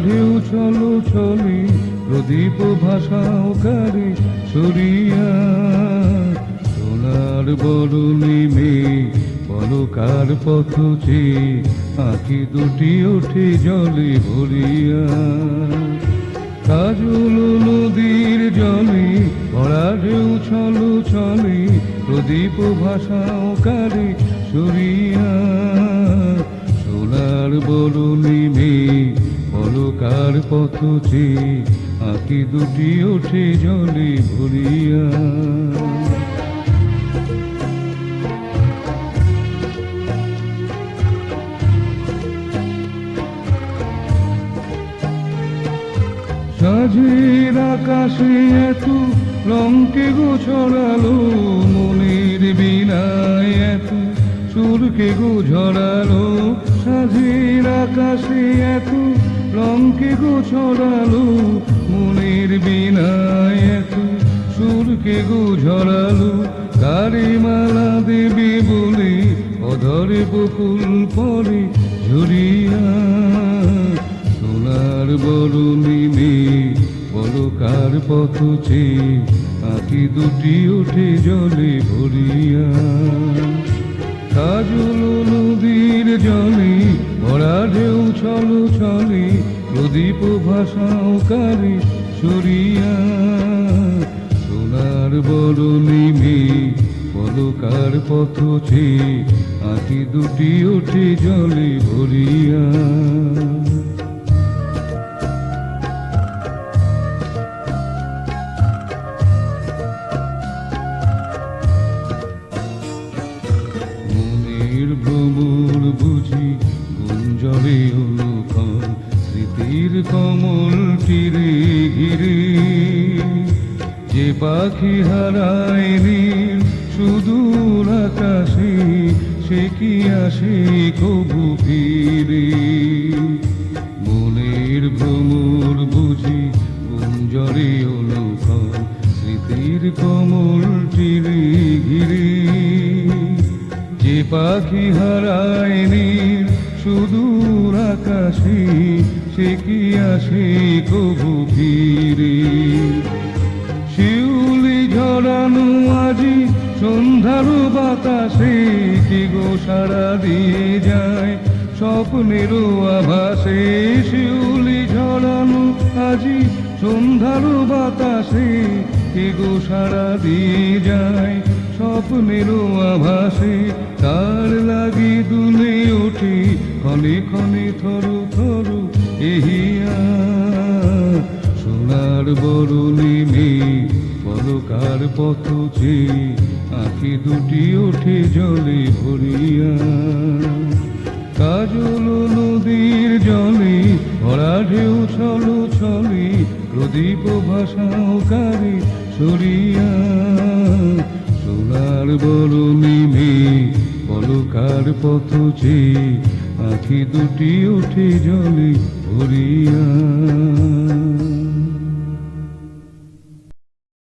ঢেউ চলো চলে প্রদীপ ভাসাওকারে সরিয়া। সোনার বরণী মেয়ে বলো কার পথ চেয়ে আঁখি দুটি ওঠে জলে ভরিয়া। কাজল নদীর জলে ভরা ঢেউ চলো চলে প্রদীপ ভাসাওকারে সরিয়া। সোনার বরণী মেয়ে বলো কার পথ চেয়ে আঁখি দুটি ওঠে জলে ভরিয়া। সাঁঝের আকাশে এত রঙকে গো ছড়ালো, মনের বীণায় এত সুরকে গো ঝরালো। সাঁঝের আকাশে এত রঙকে গো ছড়ালো, মনের বীণায় এত সুরকে গো ঝরালো। কারে মালা দেবে বলে অধরে বকুল পরে ঝরিয়া। সোনার বরণী মেয়ে বলো কার পথ চেয়ে আঁখি দুটি ওঠে জলে ভরিয়া। কাজল নদীর জলে ভরা ঢেউ চলো চলে প্রদীপ ভাসাওকারে সরিয়া। সোনার বরণী মেয়ে বলো কার পথ চেয়ে আঁখি দুটি ওঠে জলে ভরিয়া। ভ্রমর বুঝি গুঞ্জরে অনুক্ষণ স্মৃতির কমল তীরে ঘিরে। যে পাখি হারায় নীল সুদূর আকাশে সে কি আসে কবু ফিরে। মনের ভ্রমর বুঝি গুঞ্জরে অনুক্ষণ স্মৃতির কমল তীরে ঘিরে। যে পাখি হারায় নীল সুদূর আকাশে সে কি আসে কবু ফিরে। শিউলি ঝরানো আজি সন্ধ্যার বাতাসে কি গো সারা দিয়ে যায় স্বপ্নের আভাসে। শিউলি ঝরানো আজি সন্ধ্যার বাতাসে কি গো সারা দিয়ে যায় স্বপ্নের আভাসে। তার লাগি দুলে ওঠে ক্ষণে ক্ষণে থরু থরু এহিয়া। সোনার বরণী মেয়ে বলো কার পথ চেয়ে আঁখি দুটি ওঠে জলে ভরিয়া। কাজল নদীর জলে ভরা ঢেউ চলো চলে প্রদীপ ভাসাওকারে সরিয়া। সোনার বরণী মেয়ে বলো কার পথ চেয়ে আঁখি দুটি ওঠে জলে ভরিয়া।